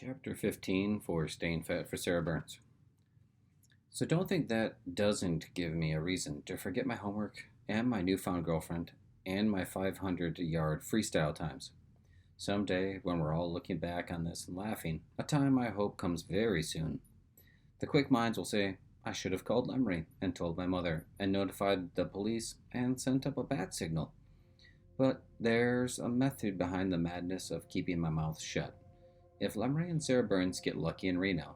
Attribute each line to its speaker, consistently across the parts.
Speaker 1: Chapter 15 for Staying Fat for Sarah Burns. So don't think that doesn't give me a reason to forget my homework and my newfound girlfriend and my 500-yard freestyle times. Someday, when we're all looking back on this and laughing, a time I hope comes very soon, the quick minds will say, I should have called Lemery and told my mother and notified the police and sent up a bat signal. But there's a method behind the madness of keeping my mouth shut. If Lemery and Sarah Burns get lucky in Reno,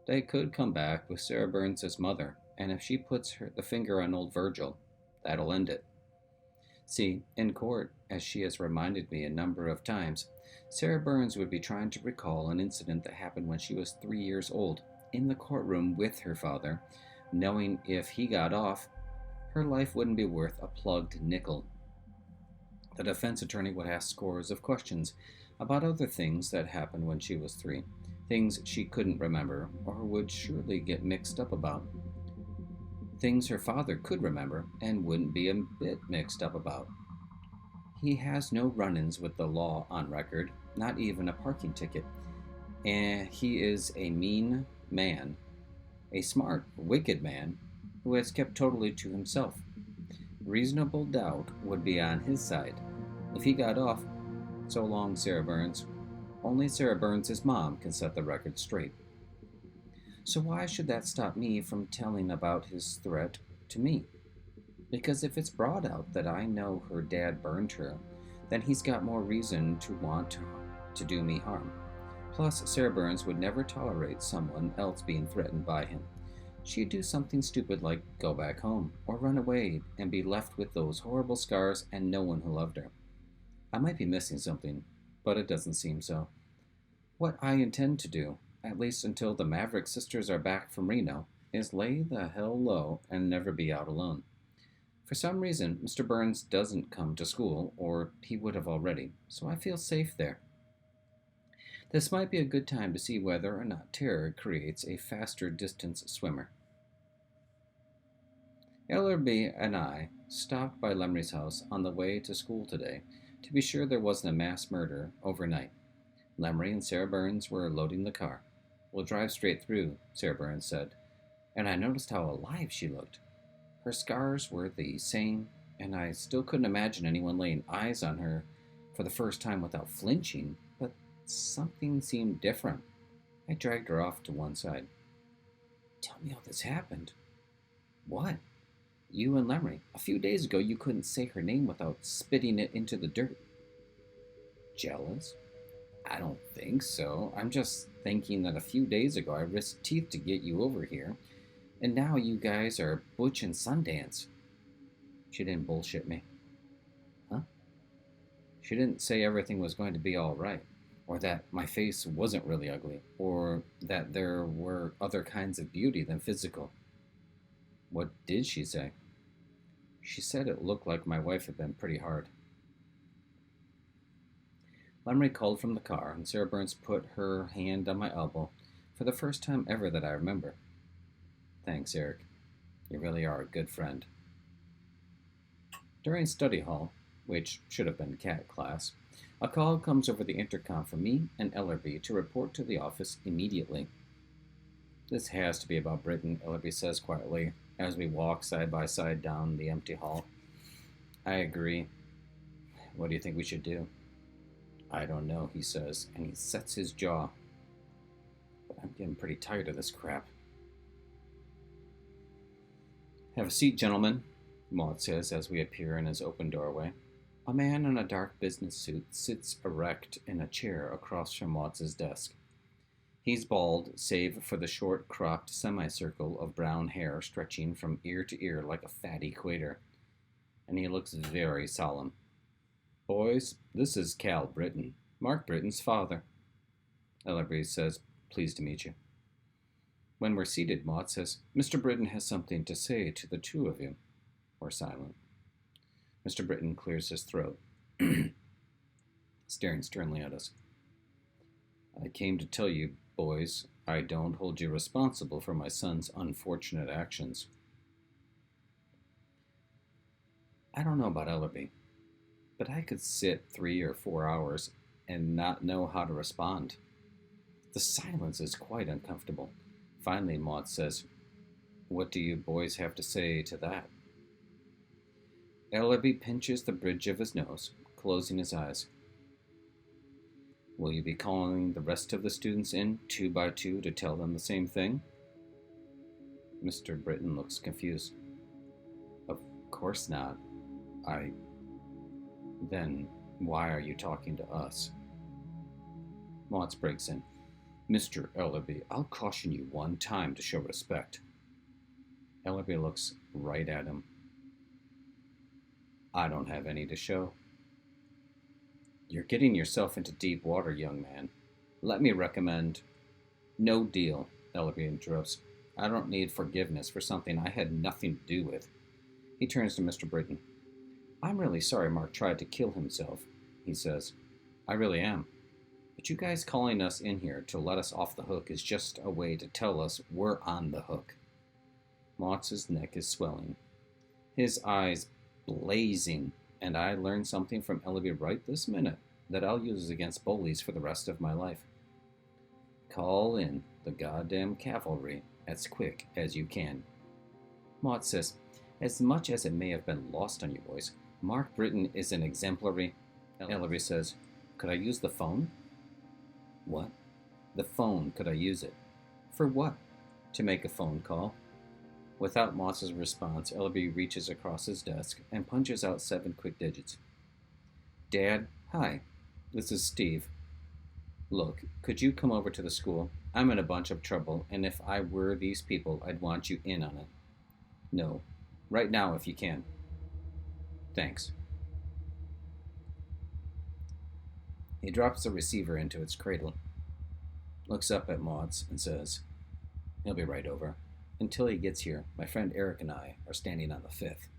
Speaker 1: they could come back with Sarah Burns as mother, and if she puts the finger on old Virgil, that'll end it. See, in court, as she has reminded me a number of times, Sarah Burns would be trying to recall an incident that happened when she was 3 years old, in the courtroom with her father, knowing if he got off, her life wouldn't be worth a plugged nickel. The defense attorney would ask scores of questions about other things that happened when she was 3, things she couldn't remember or would surely get mixed up about. Things her father could remember and wouldn't be a bit mixed up about. He has no run-ins with the law on record, not even a parking ticket, and he is a mean man, a smart, wicked man who has kept totally to himself. Reasonable doubt would be on his side. If he got off, so long, Sarah Burns. Only Sarah Burns' mom can set the record straight. So why should that stop me from telling about his threat to me? Because if it's brought out that I know her dad burned her, then he's got more reason to want to do me harm. Plus, Sarah Burns would never tolerate someone else being threatened by him. She'd do something stupid like go back home, or run away and be left with those horrible scars and no one who loved her. I might be missing something, but it doesn't seem so. What I intend to do, at least until the Maverick sisters are back from Reno, is lay the hell low and never be out alone. For some reason, Mr. Burns doesn't come to school, or he would have already, so I feel safe there. This might be a good time to see whether or not terror creates a faster distance swimmer. Ellerby and I stopped by Lemery's house on the way to school today to be sure there wasn't a mass murder overnight. Lemery and Sarah Burns were loading the car. We'll drive straight through, Sarah Burns said, and I noticed how alive she looked. Her scars were the same, and I still couldn't imagine anyone laying eyes on her for the first time without flinching, but something seemed different. I dragged her off to one side. Tell me how this happened. What? You and Lemery. A few days ago you couldn't say her name without spitting it into the dirt. Jealous? I don't think so. I'm just thinking that a few days ago I risked teeth to get you over here, and now you guys are Butch and Sundance. She didn't bullshit me. Huh? She didn't say everything was going to be all right, or that my face wasn't really ugly, or that there were other kinds of beauty than physical. What did she say? She said it looked like my wife had been pretty hard. Lemery called from the car, and Sarah Burns put her hand on my elbow for the first time ever that I remember. Thanks, Eric. You really are a good friend. During study hall, which should have been cat class, a call comes over the intercom for me and Ellerby to report to the office immediately. This has to be about Britain, Ellerby says quietly, as we walk side by side down the empty hall. I agree. What do you think we should do? I don't know, he says, and he sets his jaw. But I'm getting pretty tired of this crap. Have a seat, gentlemen, Maud says as we appear in his open doorway. A man in a dark business suit sits erect in a chair across from Maud's desk. He's bald, save for the short, cropped semicircle of brown hair stretching from ear to ear like a fat equator, and he looks very solemn. Boys, this is Cal Britton, Mark Britton's father. Ellerby says, pleased to meet you. When we're seated, Maud says, Mr. Britton has something to say to the two of you. We're silent. Mr. Britton clears his throat, staring sternly at us. I came to tell you, boys, I don't hold you responsible for my son's unfortunate actions. I don't know about Ellerby, but I could sit 3 or 4 hours and not know how to respond. The silence is quite uncomfortable. Finally, Maud says, "What do you boys have to say to that?" Ellerby pinches the bridge of his nose, closing his eyes. "Will you be calling the rest of the students in, 2 by 2, to tell them the same thing?" Mr. Britton looks confused. "Of course not. Then why are you talking to us?" Maud breaks in. "Mr. Ellerby, I'll caution you one time to show respect." Ellerby looks right at him. "I don't have any to show." "You're getting yourself into deep water, young man. Let me recommend—" "No deal," Ellerby interrupts. "I don't need forgiveness for something I had nothing to do with." He turns to Mr. Britton. "I'm really sorry Mark tried to kill himself," he says. "I really am. But you guys calling us in here to let us off the hook is just a way to tell us we're on the hook." Motz's neck is swelling, his eyes blazing, and I learned something from Ellerby right this minute that I'll use against bullies for the rest of my life. Call in the goddamn cavalry as quick as you can. Mott says, "As much as it may have been lost on you boys, Mark Britton is an exemplary..." Ellerby says, "Could I use the phone?" "What?" "The phone, could I use it?" "For what?" "To make a phone call." Without Moss's response, Ellerby reaches across his desk and punches out 7 quick digits. "Dad, hi. This is Steve. Look, could you come over to the school? I'm in a bunch of trouble, and if I were these people, I'd want you in on it. No. Right now, if you can. Thanks." He drops the receiver into its cradle, looks up at Maud's, and says, "He'll be right over. Until he gets here, my friend Eric and I are standing on the 5th.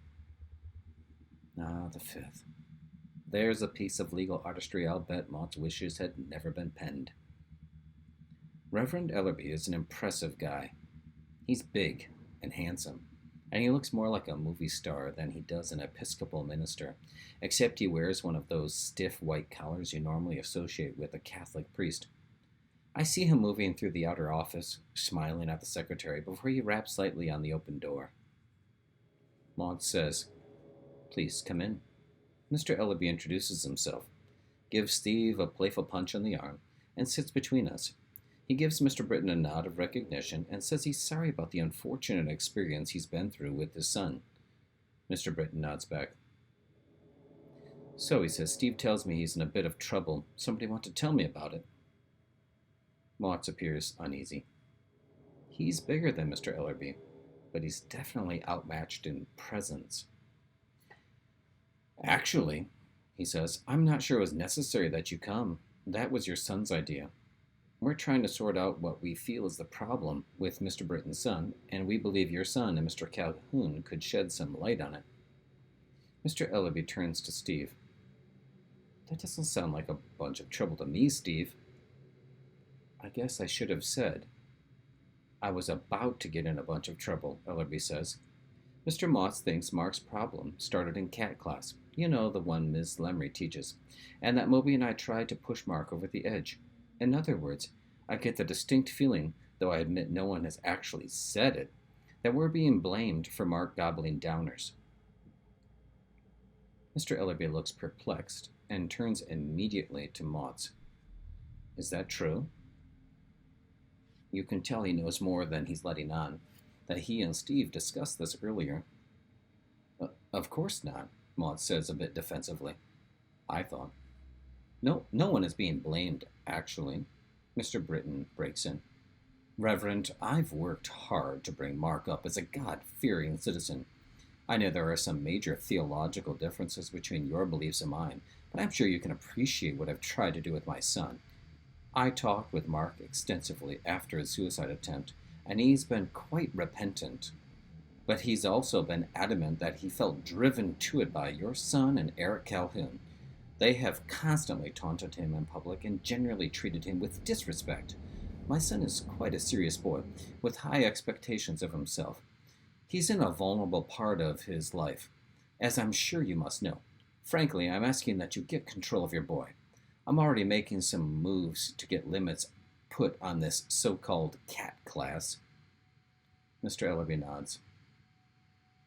Speaker 1: Ah, the 5th. There's a piece of legal artistry I'll bet Maud's wishes had never been penned. Reverend Ellerby is an impressive guy. He's big and handsome, and he looks more like a movie star than he does an Episcopal minister, except he wears one of those stiff white collars you normally associate with a Catholic priest. I see him moving through the outer office, smiling at the secretary before he raps lightly on the open door. Maud says, "Please come in." Mr. Ellerby introduces himself, gives Steve a playful punch on the arm, and sits between us. He gives Mr. Britton a nod of recognition and says he's sorry about the unfortunate experience he's been through with his son. Mr. Britton nods back. "So," he says, "Steve tells me he's in a bit of trouble. Somebody want to tell me about it?" Mott appears uneasy. He's bigger than Mr. Ellerby, but he's definitely outmatched in presence. "Actually," he says, "I'm not sure it was necessary that you come. That was your son's idea. We're trying to sort out what we feel is the problem with Mr. Britton's son, and we believe your son and Mr. Calhoun could shed some light on it." Mr. Ellerby turns to Steve. "That doesn't sound like a bunch of trouble to me, Steve." "I guess I should have said I was about to get in a bunch of trouble," Ellerby says. "Mr. Moss thinks Mark's problem started in cat class. You know, the one Ms. Lemry teaches. And that Moby and I tried to push Mark over the edge. In other words, I get the distinct feeling, though I admit no one has actually said it, that we're being blamed for Mark gobbling downers." Mr. Ellerby looks perplexed and turns immediately to Motz. "Is that true?" You can tell he knows more than he's letting on, that he and Steve discussed this earlier. Of course not," Maud says a bit defensively. "I thought." No one is being blamed, actually," Mr. Britton breaks in. "Reverend, I've worked hard to bring Mark up as a God-fearing citizen. I know there are some major theological differences between your beliefs and mine, but I'm sure you can appreciate what I've tried to do with my son. I talked with Mark extensively after his suicide attempt, and he's been quite repentant. But he's also been adamant that he felt driven to it by your son and Eric Calhoun. They have constantly taunted him in public and generally treated him with disrespect. My son is quite a serious boy, with high expectations of himself. He's in a vulnerable part of his life, as I'm sure you must know. Frankly, I'm asking that you get control of your boy. I'm already making some moves to get limits put on this so-called cat class. Mr. Ellerby nods.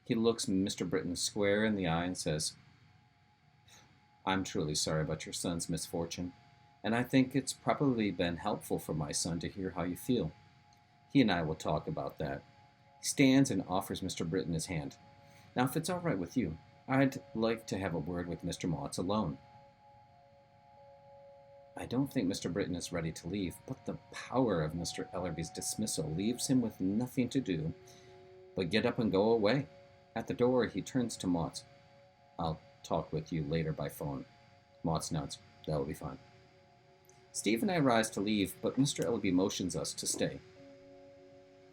Speaker 1: He looks Mr. Britton square in the eye and says, I'm truly sorry about your son's misfortune, and I think it's probably been helpful for my son to hear how you feel. He and I will talk about that. He stands and offers Mr. Britton his hand. Now, if it's all right with you, I'd like to have a word with Mr. Motts alone. I don't think Mr. Britton is ready to leave, but the power of Mr. Ellerby's dismissal leaves him with nothing to do but get up and go away. At the door, he turns to Motts. I'll talk with you later by phone. Motts nods. That will be fine. Steve and I rise to leave, but Mr. Ellerby motions us to stay.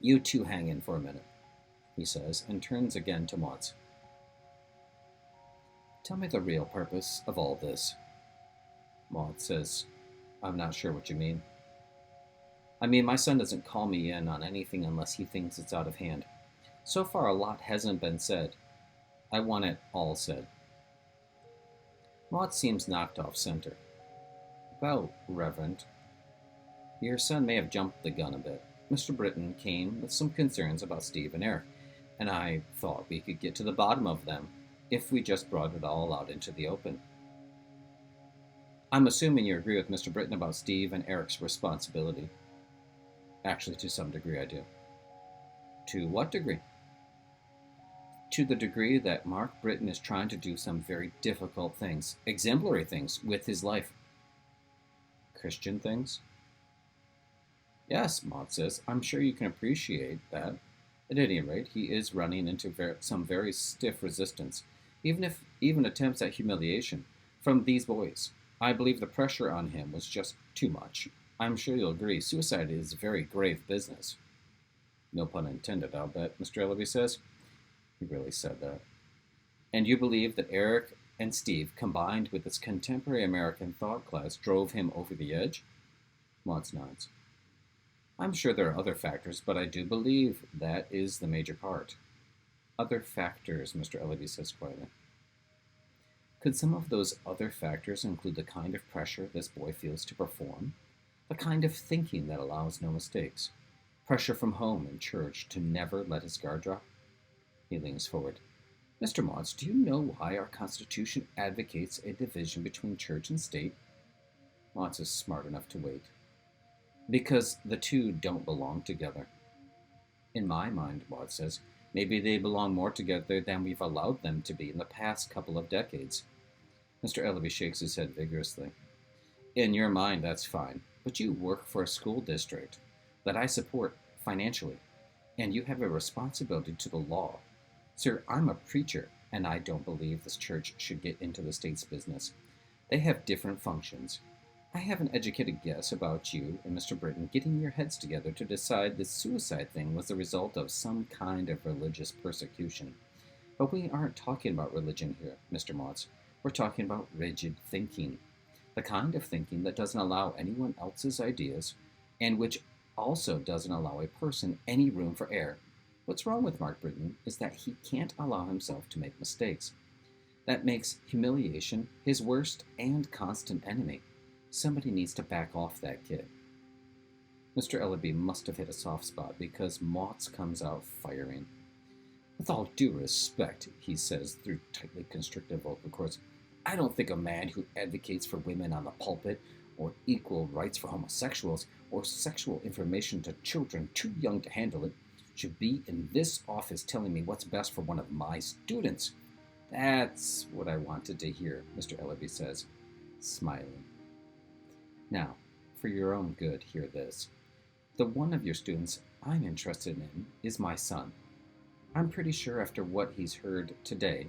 Speaker 1: You two hang in for a minute, he says, and turns again to Motts. Tell me the real purpose of all this. Motts says, I'm not sure what you mean. I mean, my son doesn't call me in on anything unless he thinks it's out of hand. So far, a lot hasn't been said. I want it all said. Motts seems knocked off center. Well, Reverend, your son may have jumped the gun a bit. Mr. Britton came with some concerns about Steve and Eric, and I thought we could get to the bottom of them if we just brought it all out into the open. I'm assuming you agree with Mr. Britton about Steve and Eric's responsibility. Actually, to some degree I do. To what degree? To the degree that Mark Britton is trying to do some very difficult things, exemplary things, with his life. Christian things? Yes, Motts says. I'm sure you can appreciate that. At any rate, he is running into some very stiff resistance, even attempts at humiliation, from these boys. I believe the pressure on him was just too much. I'm sure you'll agree, suicide is very grave business. No pun intended, I'll bet, Mr. Ellerby says. He really said that. And you believe that Eric and Steve, combined with this contemporary American thought class, drove him over the edge? Motts nods. I'm sure there are other factors, but I do believe that is the major part. Other factors, Mr. Ellerby says quietly. Could some of those other factors include the kind of pressure this boy feels to perform? The kind of thinking that allows no mistakes? Pressure from home and church to never let his guard drop? He leans forward. Mr. Motts, do you know why our Constitution advocates a division between church and state? Motts is smart enough to wait. Because the two don't belong together. In my mind, Motts says, maybe they belong more together than we've allowed them to be in the past couple of decades. Mr. Ellerby shakes his head vigorously. In your mind, that's fine, but you work for a school district that I support financially, and you have a responsibility to the law. Sir, I'm a preacher, and I don't believe this church should get into the state's business. They have different functions. I have an educated guess about you and Mr. Britton getting your heads together to decide this suicide thing was the result of some kind of religious persecution. But we aren't talking about religion here, Mr. Motts. We're talking about rigid thinking. The kind of thinking that doesn't allow anyone else's ideas, and which also doesn't allow a person any room for error. What's wrong with Mark Britton is that he can't allow himself to make mistakes. That makes humiliation his worst and constant enemy. Somebody needs to back off that kid. Mr. Ellerby must have hit a soft spot because Motts comes out firing. With all due respect, he says through tightly constricted vocal cords, I don't think a man who advocates for women on the pulpit, or equal rights for homosexuals, or sexual information to children too young to handle it, should be in this office telling me what's best for one of my students. That's what I wanted to hear, Mr. Ellerby says, smiling. Now, for your own good, hear this. The one of your students I'm interested in is my son. I'm pretty sure after what he's heard today,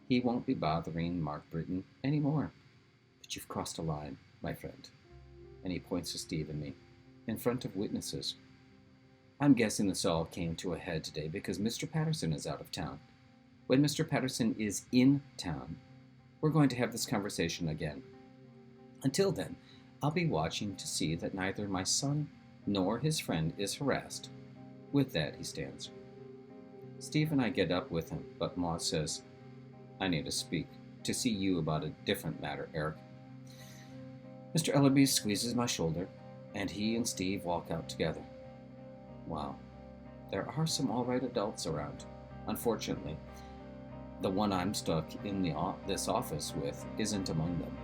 Speaker 1: he won't be bothering Mark Britton anymore. But you've crossed a line, my friend. And he points to Steve and me, in front of witnesses. I'm guessing this all came to a head today because Mr. Patterson is out of town. When Mr. Patterson is in town, we're going to have this conversation again. Until then, I'll be watching to see that neither my son nor his friend is harassed. With that, he stands. Steve and I get up with him, but Motts says, I need to see you about a different matter, Eric. Mr. Ellerby squeezes my shoulder, and he and Steve walk out together. Wow, there are some alright adults around. Unfortunately, the one I'm stuck in this office with isn't among them.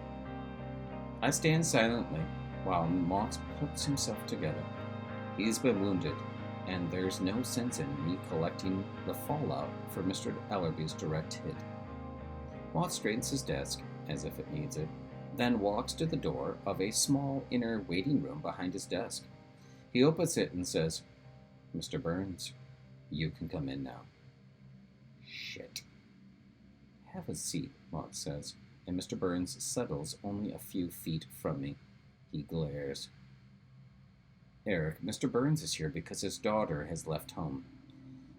Speaker 1: I stand silently while Mox puts himself together. He's been wounded, and there's no sense in me collecting the fallout for Mr. Ellerby's direct hit. Mox straightens his desk, as if it needs it, then walks to the door of a small inner waiting room behind his desk. He opens it and says, "Mr. Burns, you can come in now." Shit. "Have a seat," Mox says, and Mr. Burns settles only a few feet from me. He glares. "Eric, Mr. Burns is here because his daughter has left home.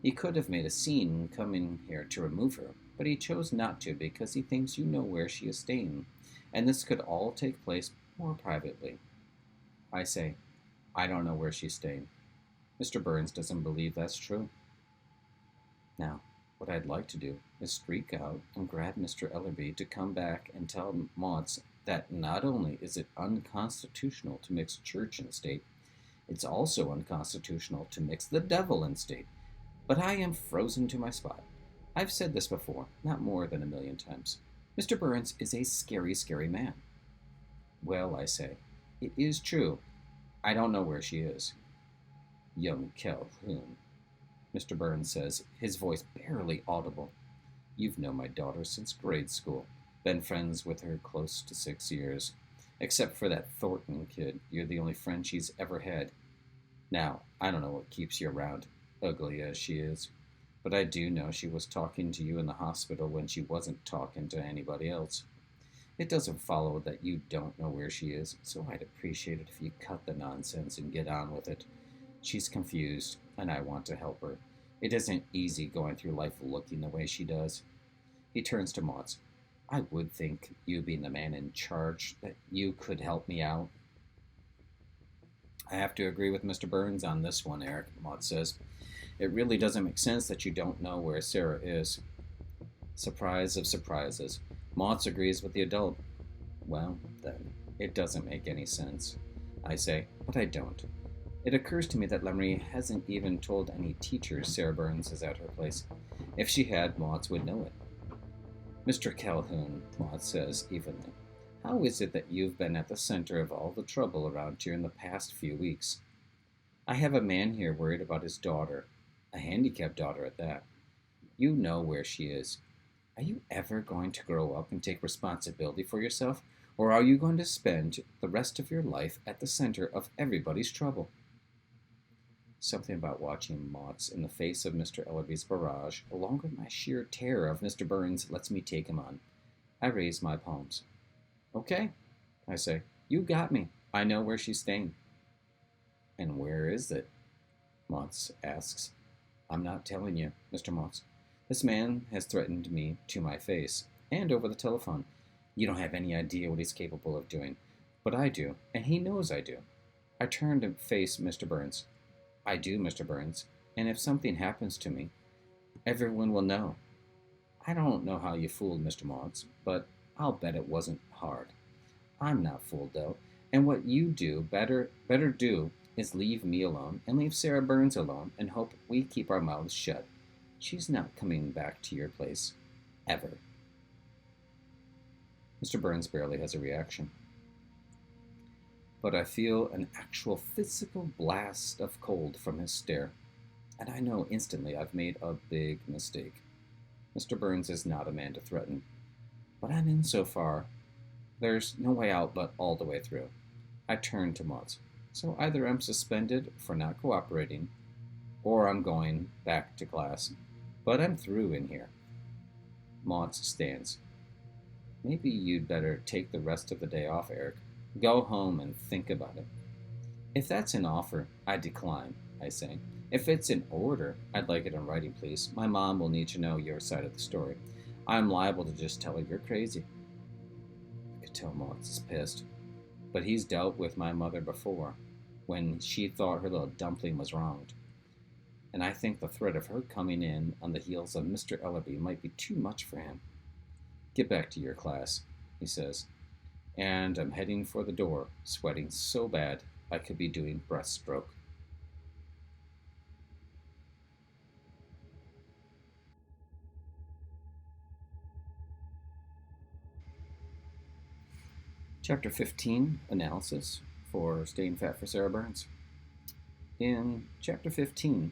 Speaker 1: He could have made a scene coming here to remove her, but he chose not to because he thinks you know where she is staying, and this could all take place more privately." I say, "I don't know where she's staying." Mr. Burns doesn't believe that's true. Now, what I'd like to do is streak out and grab Mr. Ellerby to come back and tell Mott's that not only is it unconstitutional to mix church and state, it's also unconstitutional to mix the devil and state. But I am frozen to my spot. I've said this before, not more than 1,000,000 times. Mr. Burns is a scary, scary man. "Well," I say, "it is true. I don't know where she is." "Young Calhoun," Mr. Burns says, his voice barely audible. "You've known my daughter since grade school. Been friends with her close to 6 years. Except for that Thornton kid, you're the only friend she's ever had. Now, I don't know what keeps you around, ugly as she is. But I do know she was talking to you in the hospital when she wasn't talking to anybody else. It doesn't follow that you don't know where she is, so I'd appreciate it if you cut the nonsense and get on with it. She's confused, and I want to help her. It isn't easy going through life looking the way she does." He turns to Mott's. "I would think, you being the man in charge, that you could help me out." "I have to agree with Mr. Burns on this one, Eric," Mott says. "It really doesn't make sense that you don't know where Sarah is." Surprise of surprises. Mott agrees with the adult. "Well, then, it doesn't make any sense," I say, but I don't. It occurs to me that Lemery hasn't even told any teachers Sarah Burns is at her place. If she had, Mott would know it. "Mr. Calhoun," Mott says evenly, "how is it that you've been at the center of all the trouble around here in the past few weeks? I have a man here worried about his daughter, a handicapped daughter at that. You know where she is. Are you ever going to grow up and take responsibility for yourself, or are you going to spend the rest of your life at the center of everybody's trouble?" Something about watching Mott's in the face of Mr. Ellerby's barrage, along with my sheer terror of Mr. Burns, lets me take him on. I raise my palms. "Okay," I say, "you got me. I know where she's staying." "And where is it?" Motts asks. "I'm not telling you, Mr. Motts. This man has threatened me to my face, and over the telephone. You don't have any idea what he's capable of doing. But I do, and he knows I do." I turn to face Mr. Burns. "I do, Mr. Burns, and if something happens to me, everyone will know. I don't know how you fooled Mr. Motts, but I'll bet it wasn't hard. I'm not fooled, though, and what you do better do is leave me alone and leave Sarah Burns alone and hope we keep our mouths shut. She's not coming back to your place. Ever." Mr. Burns barely has a reaction. But I feel an actual physical blast of cold from his stare, and I know instantly I've made a big mistake. Mr. Burns is not a man to threaten, but I'm in so far. There's no way out but all the way through. I turn to Motts. So either I'm suspended for not cooperating, or I'm going back to class. But I'm through in here. Motts stands. "Maybe you'd better take the rest of the day off, Eric. Go home and think about it." "If that's an offer, I decline," I say. "If it's an order, I'd like it in writing, please. My mom will need to know your side of the story. I'm liable to just tell her you're crazy." I could tell Motts is pissed. But he's dealt with my mother before, when she thought her little dumpling was wronged. And I think the threat of her coming in on the heels of Mr. Ellerby might be too much for him. "Get back to your class," he says. And I'm heading for the door, sweating so bad I could be doing breaststroke. Chapter 15, Analysis for Staying Fat for Sarah Burns. In Chapter 15,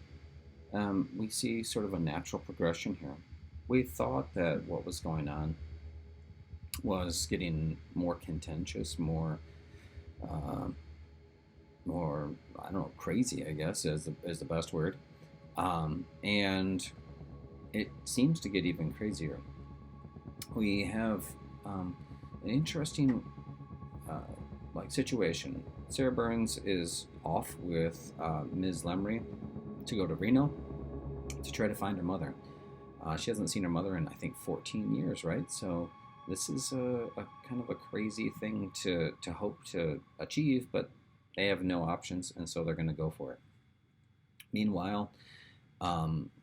Speaker 1: we see sort of a natural progression here. We thought that what was going on was getting more contentious, uh, more I don't know, crazy, I guess is the best word, and it seems to get even crazier. We have an interesting situation. Sarah Burns is off with Ms. Lemry to go to Reno to try to find her mother. She hasn't seen her mother in, I think, 14 years, right? So this is a kind of a crazy thing to hope to achieve, but they have no options, and so they're going to go for it. Meanwhile,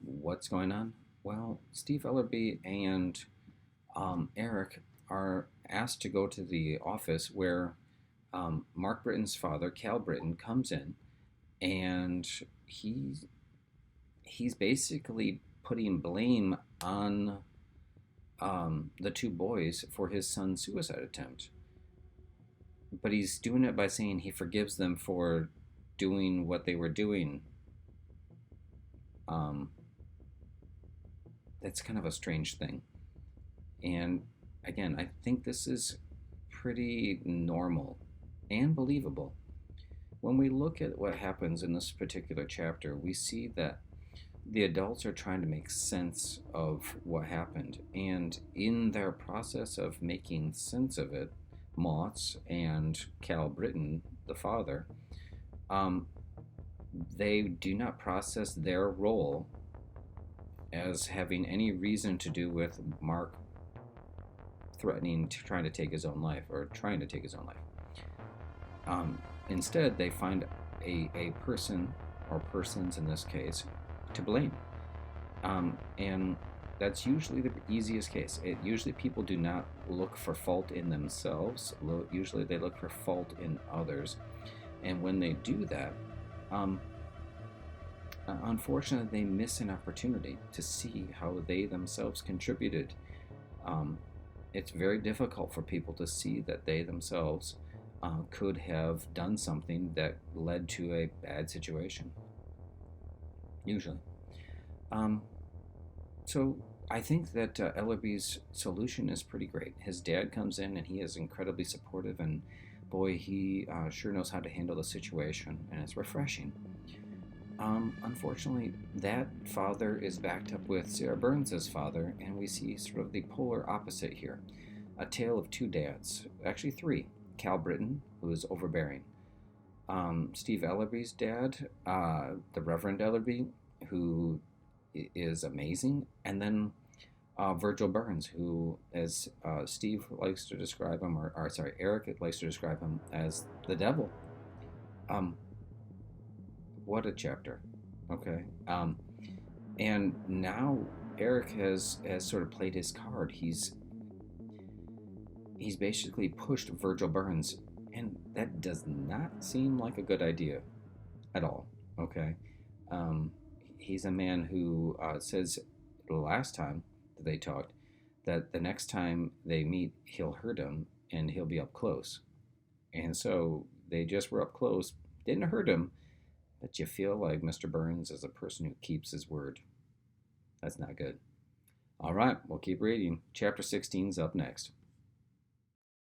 Speaker 1: what's going on? Well, Steve Ellerby and Eric are asked to go to the office where Mark Britton's father, Cal Britton, comes in, and he's basically putting blame on the two boys for his son's suicide attempt. But he's doing it by saying he forgives them for doing what they were doing. That's kind of a strange thing. And again, I think this is pretty normal and believable. When we look at what happens in this particular chapter, we see that the adults are trying to make sense of what happened. And in their process of making sense of it, Motts and Cal Britton, the father, they do not process their role as having any reason to do with Mark threatening to trying to take his own life or trying to take his own life. Instead, they find a person, or persons in this case, to blame. And that's usually the easiest case. Usually people do not look for fault in themselves. Usually they look for fault in others. And when they do that, unfortunately, they miss an opportunity to see how they themselves contributed. It's very difficult for people to see that they themselves could have done something that led to a bad situation. Usually. So I think that Ellerby's solution is pretty great. His dad comes in and he is incredibly supportive, and boy, he sure knows how to handle the situation, and it's refreshing. Unfortunately, that father is backed up with Sarah Burns' father, and we see sort of the polar opposite here. A tale of two dads, actually three. Cal Britton, who is overbearing. Steve Ellerby's dad, the Reverend Ellerby, who is amazing. And then Virgil Burns, who, as Steve likes to describe him, Eric likes to describe him as the devil. What a chapter. Okay. And now Eric has sort of played his card. He's basically pushed Virgil Burns, and that does not seem like a good idea at all. Okay. He's a man who says the last time that they talked that the next time they meet, he'll hurt him and he'll be up close. And so they just were up close, didn't hurt him, but you feel like Mr. Burns is a person who keeps his word. That's not good. All right, we'll keep reading. Chapter 16 is up next.